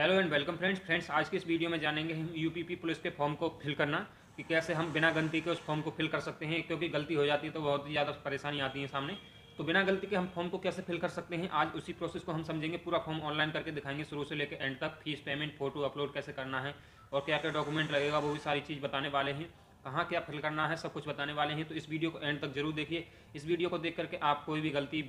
Hello and welcome friends आज की इस वीडियो में जानेंगे हम यूपीपी पुलिस के फॉर्म को फिल करना कि कैसे हम बिना गलती के उस फॉर्म को फिल कर सकते हैं। क्योंकि गलती हो जाती है तो बहुत ही ज़्यादा परेशानी आती है सामने। तो बिना गलती के हम फॉर्म को कैसे फिल कर सकते हैं, आज उसी प्रोसेस को हम समझेंगे। पूरा फॉर्म ऑनलाइन करके दिखाएंगे शुरू से लेकर एंड तक। फीस पेमेंट, फोटो अपलोड कैसे करना है और क्या क्या डॉक्यूमेंट लगेगा वो भी सारी चीज़ बताने वाले हैं। कहाँ क्या फिल करना है सब कुछ बताने वाले हैं। तो इस वीडियो को एंड तक जरूर देखिए। इस वीडियो को देख करके आप कोई भी गलती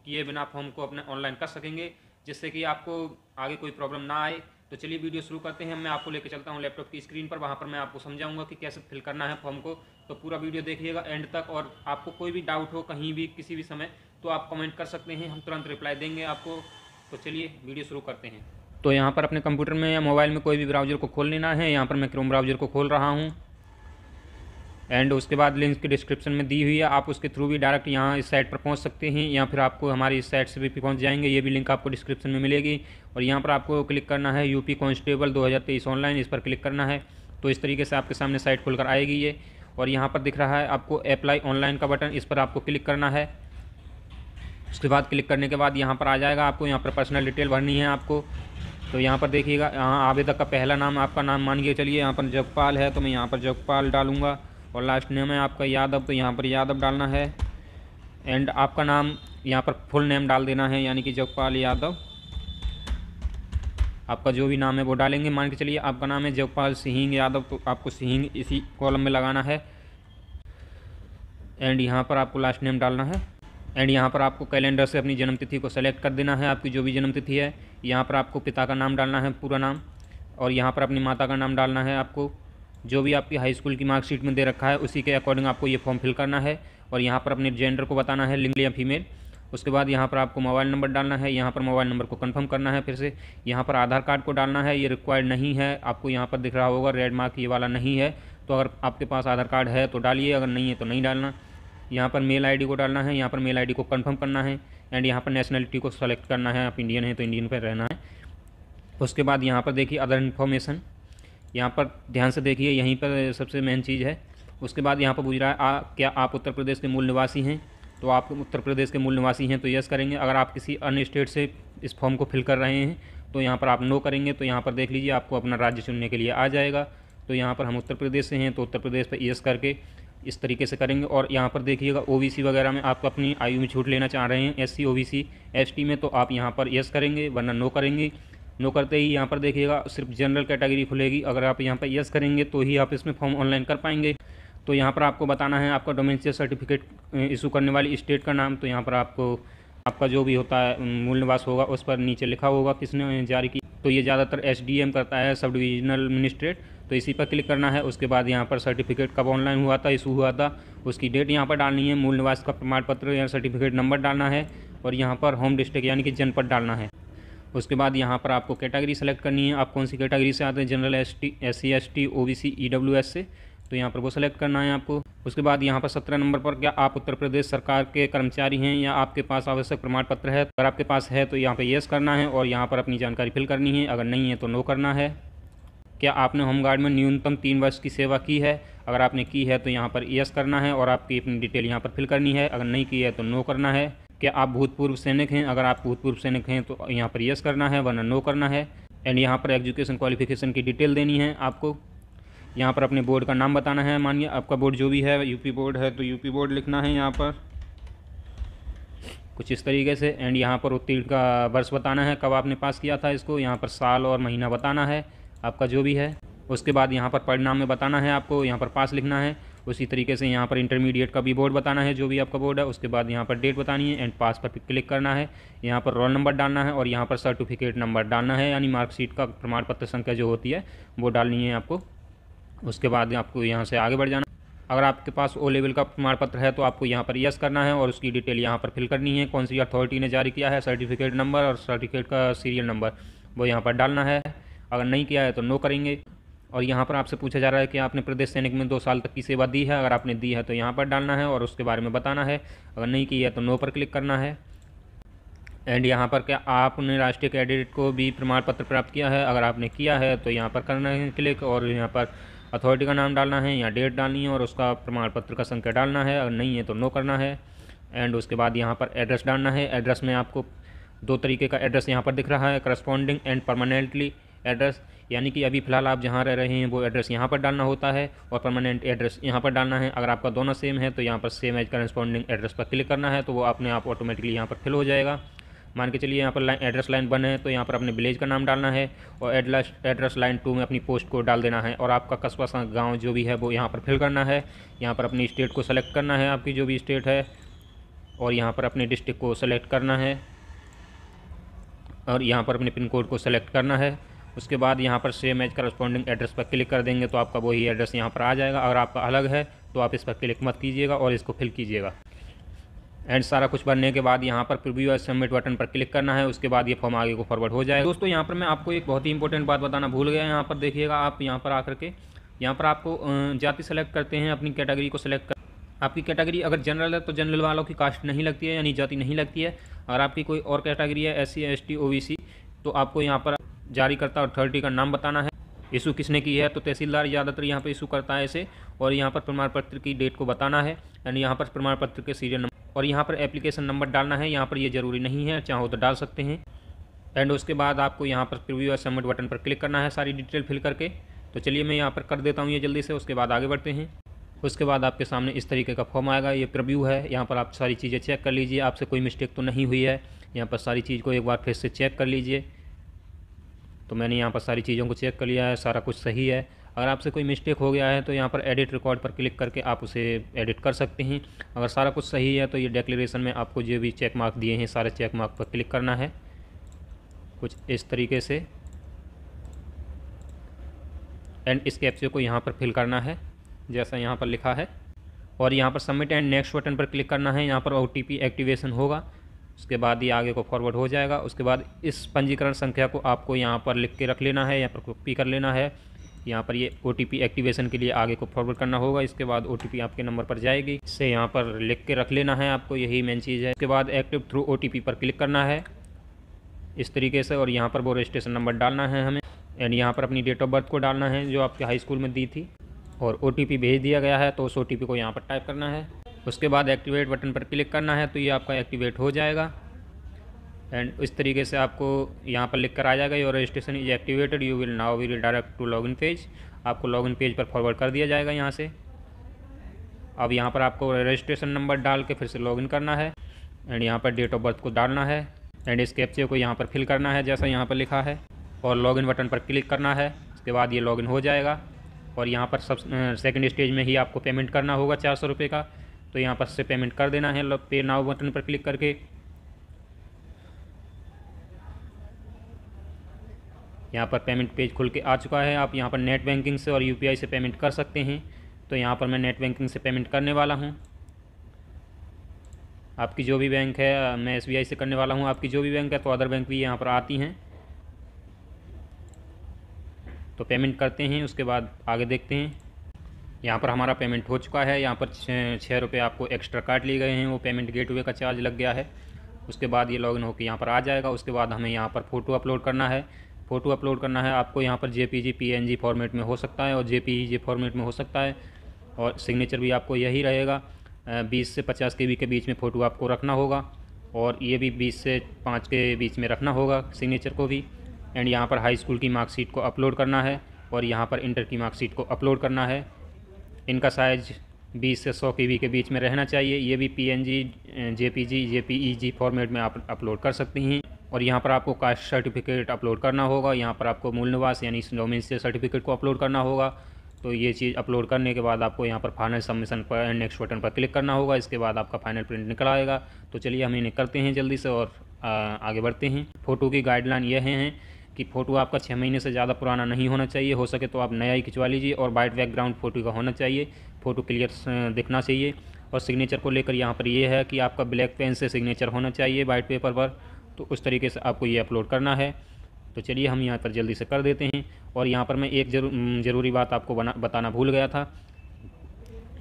किए बिना फॉर्म को अपने ऑनलाइन कर सकेंगे, जिससे कि आपको आगे कोई प्रॉब्लम ना आए। तो चलिए वीडियो शुरू करते हैं। मैं आपको लेकर चलता हूं लैपटॉप की स्क्रीन पर, वहां पर मैं आपको समझाऊंगा कि कैसे फिल करना है फॉर्म को। तो पूरा वीडियो देखिएगा एंड तक। और आपको कोई भी डाउट हो कहीं भी किसी भी समय तो आप कमेंट कर सकते हैं, हम तुरंत रिप्लाई देंगे आपको। तो चलिए वीडियो शुरू करते हैं। तो यहाँ पर अपने कंप्यूटर में या मोबाइल में कोई भी ब्राउज़र को खोल लेना है। यहाँ पर मैं क्रोम ब्राउज़र को खोल रहा हूँ एंड उसके बाद लिंक की डिस्क्रिप्शन में दी हुई है, आप उसके थ्रू भी डायरेक्ट यहाँ इस साइट पर पहुँच सकते हैं, या फिर आपको हमारी इस साइट से भी पहुँच जाएंगे। ये भी लिंक आपको डिस्क्रिप्शन में मिलेगी। और यहाँ पर आपको क्लिक करना है यूपी कांस्टेबल 2023 ऑनलाइन, इस पर क्लिक करना है। तो इस तरीके से आपके सामने साइट खुलकर आएगी ये। और यहाँ पर दिख रहा है आपको अप्लाई ऑनलाइन का बटन, इस पर आपको क्लिक करना है। उसके बाद क्लिक करने के बाद यहाँ पर आ जाएगा, आपको यहाँ पर पर्सनल डिटेल भरनी है आपको। तो यहाँ पर देखिएगा, यहाँ आवेदक का पहला नाम आपका नाम मान के चलिए, यहाँ पर जगपाल है तो मैं यहाँ पर जगपाल डालूँगा। और लास्ट नेम है आपका यादव, तो यहाँ पर यादव डालना है। एंड आपका नाम यहाँ पर फुल नेम डाल देना है, यानी कि जगपाल यादव। आपका जो भी नाम है वो डालेंगे। मान के चलिए आपका नाम है जगपाल सिंह यादव, तो आपको सिंह इसी कॉलम में लगाना है। एंड यहाँ पर आपको लास्ट नेम डालना है। एंड यहाँ पर आपको कैलेंडर से अपनी जन्मतिथि को सेलेक्ट कर देना है, आपकी जो भी जन्मतिथि है। यहाँ पर आपको पिता का नाम डालना है, पूरा नाम। और यहाँ पर अपनी माता का नाम डालना है आपको। जो भी आपकी हाई स्कूल की मार्कशीट में दे रखा है उसी के अकॉर्डिंग आपको ये फॉर्म फिल करना है। और यहाँ पर अपने जेंडर को बताना है, लिंग या फीमेल। उसके बाद यहाँ पर आपको मोबाइल नंबर डालना है। यहाँ पर मोबाइल नंबर को कंफर्म करना है फिर से। यहाँ पर आधार कार्ड को डालना है, ये रिक्वायर्ड नहीं है। आपको यहाँ पर दिख रहा होगा रेड मार्क, ये वाला नहीं है। तो अगर आपके पास आधार कार्ड है तो डालिए, अगर नहीं है तो नहीं डालना। यहाँ पर मेल आईडी को डालना है, यहाँ पर मेल आईडी को कंफर्म करना है। एंड यहाँ पर नेशनलिटी को सेलेक्ट करना है, आप इंडियन है तो इंडियन पर रहना है। उसके बाद यहाँ पर देखिए अदर इन्फॉर्मेशन, यहाँ पर ध्यान से देखिए, यहीं पर सबसे मेन चीज़ है। उसके बाद यहाँ पर पूछ रहा है क्या आप उत्तर प्रदेश के मूल निवासी हैं। तो आप उत्तर प्रदेश के मूल निवासी हैं तो यस करेंगे। अगर आप किसी अन्य स्टेट से इस फॉर्म को फिल कर रहे हैं तो यहाँ पर आप नो करेंगे। तो यहाँ पर देख लीजिए आपको अपना राज्य चुनने के लिए आ जाएगा। तो यहाँ पर हम उत्तर प्रदेश से हैं तो उत्तर प्रदेश पर यस करके इस तरीके से करेंगे। और यहाँ पर देखिएगा ओबीसी वगैरह में आप अपनी आयु में छूट लेना चाह रहे हैं, एससी ओबीसी एसटी में, तो आप यहाँ पर यस करेंगे, वरना नो करेंगे। नो करते ही यहाँ पर देखिएगा सिर्फ जनरल कैटेगरी खुलेगी। अगर आप यहाँ पर यस करेंगे तो ही आप इसमें फॉर्म ऑनलाइन कर पाएंगे। तो यहाँ पर आपको बताना है आपका डोमेस्टिक सर्टिफिकेट इशू करने वाली स्टेट का नाम। तो यहाँ पर आपको आपका जो भी होता है मूल निवास होगा उस पर नीचे लिखा होगा किसने जारी की। तो ये ज़्यादातर एसडीएम करता है, सब डिविजनल मजिस्ट्रेट। तो इसी पर क्लिक करना है। उसके बाद यहाँ पर सर्टिफिकेट कब ऑनलाइन हुआ था, इशू हुआ था, उसकी डेट यहाँ पर डालनी है। मूल निवास का प्रमाण पत्र या सर्टिफिकेट नंबर डालना है। और यहाँ पर होम डिस्ट्रिक्ट यानी कि जनपद डालना है। उसके बाद यहाँ पर आपको कैटेगरी सेलेक्ट करनी है, आप कौन सी कैटेगरी से आते हैं, general, SC, ST, OBC, EWS से। तो यहाँ पर वो सेलेक्ट करना है आपको। उसके बाद यहाँ पर 17 नंबर पर क्या आप उत्तर प्रदेश सरकार के कर्मचारी हैं या आपके पास आवश्यक प्रमाण पत्र है। अगर आपके पास है तो यहाँ पर येस करना है और यहाँ पर अपनी जानकारी फिल करनी है। अगर नहीं है तो नो करना है। क्या आपने होमगार्ड में न्यूनतम 3 वर्ष की सेवा की है। अगर आपने की है तो यहाँ पर येस करना है और आपकी अपनी डिटेल यहाँ पर फिल करनी है। अगर नहीं की है तो नो करना है। क्या आप भूतपूर्व सैनिक हैं। अगर आप भूतपूर्व सैनिक हैं तो यहाँ पर येस करना है, वरना नो करना है। एंड यहाँ पर एजुकेशन क्वालिफिकेशन की डिटेल देनी है आपको। यहाँ पर अपने बोर्ड का नाम बताना है। मानिए आपका बोर्ड जो भी है, यूपी बोर्ड है तो यूपी बोर्ड लिखना है यहाँ पर कुछ इस तरीके से। एंड यहाँ पर उत्तीर्ण का वर्ष बताना है, कब आपने पास किया था इसको। यहाँ पर साल और महीना बताना है आपका जो भी है। उसके बाद यहाँ पर परिणाम में बताना है आपको, यहाँ पर पास लिखना है। उसी तरीके से यहाँ पर इंटरमीडिएट का भी बोर्ड बताना है, जो भी आपका बोर्ड है। उसके बाद यहाँ पर डेट बतानी है एंड पास पर क्लिक करना है। यहाँ पर रोल नंबर डालना है और यहाँ पर सर्टिफिकेट नंबर डालना है, यानी मार्कशीट का प्रमाण पत्र संख्या जो होती है वो डालनी है आपको। उसके बाद आपको यहाँ से आगे बढ़ जाना। अगर आपके पास ओ लेवल का प्रमाण पत्र है तो आपको यहाँ पर यस करना है और उसकी डिटेल यहाँ पर फिल करनी है, कौन सी अथॉरिटी ने जारी किया है, सर्टिफिकेट नंबर और सर्टिफिकेट का सीरियल नंबर वो यहाँ पर डालना है। अगर नहीं किया है तो नो करेंगे। और यहाँ पर आपसे पूछा जा रहा है कि आपने प्रदेश सैनिक में 2 साल तक की सेवा दी है। अगर आपने दी है तो यहाँ पर डालना है और उसके बारे में बताना है। अगर नहीं की है तो नो पर क्लिक करना है। एंड यहाँ पर क्या आपने राष्ट्रीय कैडेट को भी प्रमाण पत्र प्राप्त किया है। अगर आपने किया है तो यहाँ पर करना है क्लिक और यहाँ पर अथॉरिटी का नाम डालना है, यहाँ डेट डालनी है और उसका प्रमाण पत्र का संख्या डालना है। अगर नहीं है तो नो करना है। एंड उसके बाद यहाँ पर एड्रेस डालना है। एड्रेस में आपको 2 तरीके का एड्रेस यहाँ पर दिख रहा है, करस्पॉन्डिंग एंड परमानेंटली। एड्रेस, यानी कि अभी फ़िलहाल आप जहाँ रह रहे हैं वो एड्रेस यहाँ पर डालना होता है और परमानेंट एड्रेस यहाँ पर डालना है। अगर आपका दोनों सेम है तो यहाँ पर सेम एज करस्पॉन्डिंग एड्रेस पर क्लिक करना है, तो वो अपने आप ऑटोमेटिकली यहाँ पर फिल हो जाएगा। मान के चलिए यहाँ पर एड्रेस लाइन 1 है तो यहाँ पर अपने विलेज का नाम डालना है और एड्रेस लाइन 2 में अपनी पोस्ट को डाल देना है और आपका कस्बा गांव जो भी है वो यहाँ पर फिल करना है। यहाँ पर अपनी स्टेट को सेलेक्ट करना है, आपकी जो भी स्टेट है, और यहाँ पर अपने डिस्ट्रिक्ट को सेलेक्ट करना है और यहाँ पर अपने पिन कोड को सेलेक्ट करना है। उसके बाद यहाँ पर सेम एज करस्पॉन्डिंग एड्रेस पर क्लिक कर देंगे तो आपका वही एड्रेस यहाँ पर आ जाएगा। अगर आपका अलग है तो आप इस पर क्लिक मत कीजिएगा और इसको फिल कीजिएगा। एंड सारा कुछ भरने के बाद यहाँ पर प्रीव्यू और सबमिट बटन पर क्लिक करना है। उसके बाद ये फॉर्म आगे को फॉरवर्ड हो जाएगा। दोस्तों यहाँ पर मैं आपको एक बहुत ही इंपॉर्टेंट बात बताना भूल गया। यहाँ पर देखिएगा, आप यहाँ पर आकर के यहाँ पर आपको जाति सेलेक्ट करते हैं, अपनी कैटेगरी को सेलेक्ट कर, आपकी कैटेगरी अगर जनरल है तो जनरल वालों की कास्ट नहीं लगती है, यानी जाति नहीं लगती है। अगर आपकी कोई और कैटेगरी है SC ST OBC तो आपको यहाँ पर जारीकर्ता और अथॉरिटी का नाम बताना है। इशू किसने की है तो तहसीलदार ज़्यादातर यहाँ पर इशू करता है इसे, और यहाँ पर प्रमाण पत्र की डेट को बताना है एंड यहाँ पर प्रमाण पत्र के सीरियल नंबर और यहाँ पर एप्लीकेशन नंबर डालना है। यहाँ पर ये ज़रूरी नहीं है, चाहो तो डाल सकते हैं। एंड उसके बाद आपको यहाँ पर प्रीव्यू और सबमिट बटन पर क्लिक करना है सारी डिटेल फिल करके। तो चलिए मैं यहाँ पर कर देता हूँ ये जल्दी से, उसके बाद आगे बढ़ते हैं। उसके बाद आपके सामने इस तरीके का फॉर्म आएगा। ये प्रीव्यू है, यहाँ पर आप सारी चीज़ें चेक कर लीजिए, आपसे कोई मिस्टेक तो नहीं हुई है। यहाँ पर सारी चीज़ को एक बार फिर से चेक कर लीजिए। तो मैंने यहाँ पर सारी चीज़ों को चेक कर लिया है, सारा कुछ सही है। अगर आपसे कोई मिस्टेक हो गया है तो यहाँ पर एडिट रिकॉर्ड पर क्लिक करके आप उसे एडिट कर सकते हैं। अगर सारा कुछ सही है तो ये डिक्लेरेशन में आपको जो भी चेक मार्क दिए हैं सारे चेक मार्क पर क्लिक करना है कुछ इस तरीके से। एंड इस कैप्चे को यहाँ पर फिल करना है जैसा यहाँ पर लिखा है और यहाँ पर सबमिट एंड नेक्स्ट बटन पर क्लिक करना है। यहाँ पर OTP एक्टिवेशन होगा, उसके बाद ये आगे को फॉरवर्ड हो जाएगा। उसके बाद इस पंजीकरण संख्या को आपको यहाँ पर लिख के रख लेना है, यहाँ पर कॉपी कर लेना है। यहाँ पर ये OTP एक्टिवेशन के लिए आगे को फॉरवर्ड करना होगा। इसके बाद OTP आपके नंबर पर जाएगी, इसे यहाँ पर लिख के रख लेना है आपको, यही मेन चीज़ है। इसके बाद एक्टिव थ्रू OTP पर क्लिक करना है इस तरीके से और यहाँ पर वो रजिस्ट्रेशन नंबर डालना है हमें एंड यहाँ पर अपनी डेट ऑफ बर्थ को डालना है जो आपके हाई स्कूल में दी थी और OTP भेज दिया गया है तो उस OTP को यहाँ पर टाइप करना है। उसके बाद एक्टिवेट बटन पर क्लिक करना है तो ये आपका एक्टिवेट हो जाएगा एंड इस तरीके से आपको यहाँ पर लिख कर आ जाएगा your registration is activated, you will now be direct to login page. आपको लॉगिन पेज पर फॉरवर्ड कर दिया जाएगा यहाँ से। अब यहाँ पर आपको रजिस्ट्रेशन नंबर डाल के फिर से लॉगिन करना है एंड यहाँ पर डेट ऑफ बर्थ को डालना है एंड इस कैप्चे को यहाँ पर फिल करना है जैसा यहाँ पर लिखा है और लॉगिन बटन पर क्लिक करना है। उसके बाद ये लॉगिन हो जाएगा और यहाँ पर सेकंड स्टेज में ही आपको पेमेंट करना होगा 400 रुपये का, तो यहाँ पर से पेमेंट कर देना है पे नाउ बटन पर क्लिक करके। यहाँ पर पेमेंट पेज खुल के आ चुका है। आप यहाँ पर नेट बैंकिंग से और UPI से पेमेंट कर सकते हैं, तो यहाँ पर मैं नेट बैंकिंग से पेमेंट करने वाला हूँ। आपकी जो भी बैंक है, मैं SBI से करने वाला हूँ। आपकी जो भी बैंक है तो अदर बैंक भी यहाँ पर आती हैं, तो पेमेंट करते हैं। उसके बाद आगे देखते हैं। यहाँ पर हमारा पेमेंट हो चुका है। यहाँ पर 6 रुपये आपको एक्स्ट्रा काट लिए गए हैं, वो पेमेंट गेटवे का चार्ज लग गया है। उसके बाद ये लॉगिन होकर यहाँ पर आ जाएगा। उसके बाद हमें यहाँ पर फ़ोटो अपलोड करना है। फ़ोटो अपलोड करना है आपको यहाँ पर JPG PNG फॉर्मेट में हो सकता है और JPEG फॉर्मेट में हो सकता है और सिग्नेचर भी आपको यही रहेगा। 20 से 50 KB के बीच में फ़ोटो आपको रखना होगा और ये भी 20 से 5 के बीच में रखना होगा सिग्नेचर को भी। एंड यहाँ पर हाई स्कूल की मार्कशीट को अपलोड करना है और यहाँ पर इंटर की मार्कशीट को अपलोड करना है। इनका साइज़ 20 से 100 KB के बीच में रहना चाहिए। ये भी PNG JPG JPEG फॉर्मेट में आप अपलोड कर सकते हैं। और यहाँ पर आपको कास्ट सर्टिफिकेट अपलोड करना होगा। यहाँ पर आपको मूल निवास यानी डोमिसाइल सर्टिफिकेट को अपलोड करना होगा। तो ये चीज़ अपलोड करने के बाद आपको यहाँ पर फाइनल सबमिशन पर एंड नेक्स्ट बटन पर क्लिक करना होगा। इसके बाद आपका फाइनल प्रिंट निकल आएगा। तो चलिए हम इन्हें करते हैं जल्दी से और आगे बढ़ते हैं। फ़ोटो की गाइडलाइन यह है कि फ़ोटो आपका 6 महीने से ज़्यादा पुराना नहीं होना चाहिए। हो सके तो आप नया ही खिंचवा लीजिए और वाइट बैकग्राउंड फ़ोटो का होना चाहिए। फ़ोटो क्लियर दिखना चाहिए। और सिग्नेचर को लेकर यहाँ पर ये है कि आपका ब्लैक पेन से सिग्नेचर होना चाहिए वाइट पेपर पर। तो उस तरीके से आपको ये अपलोड करना है। तो चलिए हम यहाँ पर जल्दी से कर देते हैं। और यहाँ पर मैं एक ज़रूरी बात आपको बताना भूल गया था।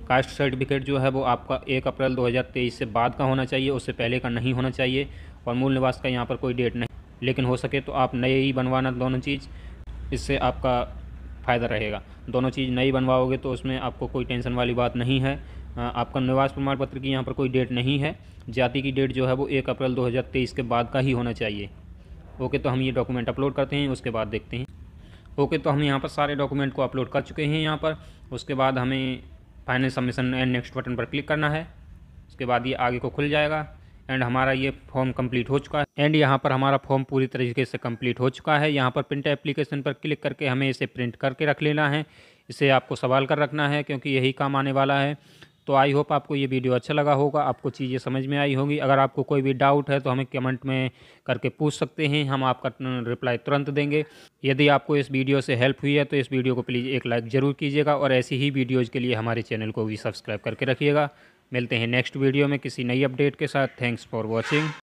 कास्ट सर्टिफिकेट जो है वो आपका 1 अप्रैल 2023 से बाद का होना चाहिए, उससे पहले का नहीं होना चाहिए। और मूल निवास का यहाँ पर कोई डेट नहीं, लेकिन हो सके तो आप नए ही बनवाना दोनों चीज़, इससे आपका फ़ायदा रहेगा। दोनों चीज़ नई बनवाओगे तो उसमें आपको कोई टेंशन वाली बात नहीं है। आपका निवास प्रमाण पत्र की यहाँ पर कोई डेट नहीं है। जाति की डेट जो है वो 1 अप्रैल 2023 के बाद का ही होना चाहिए। ओके, तो हम ये डॉक्यूमेंट अपलोड करते हैं, उसके बाद देखते हैं। ओके, तो हम यहाँ पर सारे डॉक्यूमेंट को अपलोड कर चुके हैं यहाँ पर। उसके बाद हमें final submission and next button पर क्लिक करना है। उसके बाद ये आगे को खुल जाएगा एंड हमारा ये फॉर्म कंप्लीट हो चुका है। एंड यहाँ पर हमारा फॉर्म पूरी तरीके से कंप्लीट हो चुका है। यहाँ पर प्रिंट एप्लीकेशन पर क्लिक करके हमें इसे प्रिंट करके रख लेना है। इसे आपको संभाल कर रखना है क्योंकि यही काम आने वाला है। तो आई होप आपको ये वीडियो अच्छा लगा होगा, आपको चीज़ें समझ में आई होंगी। अगर आपको कोई भी डाउट है तो हमें कमेंट में करके पूछ सकते हैं, हम आपका रिप्लाई तुरंत देंगे। यदि आपको इस वीडियो से हेल्प हुई है तो इस वीडियो को प्लीज़ एक लाइक ज़रूर कीजिएगा और ऐसी ही वीडियोज़ के लिए हमारे चैनल को भी सब्सक्राइब करके रखिएगा। मिलते हैं नेक्स्ट वीडियो में किसी नई अपडेट के साथ। Thanks for watching.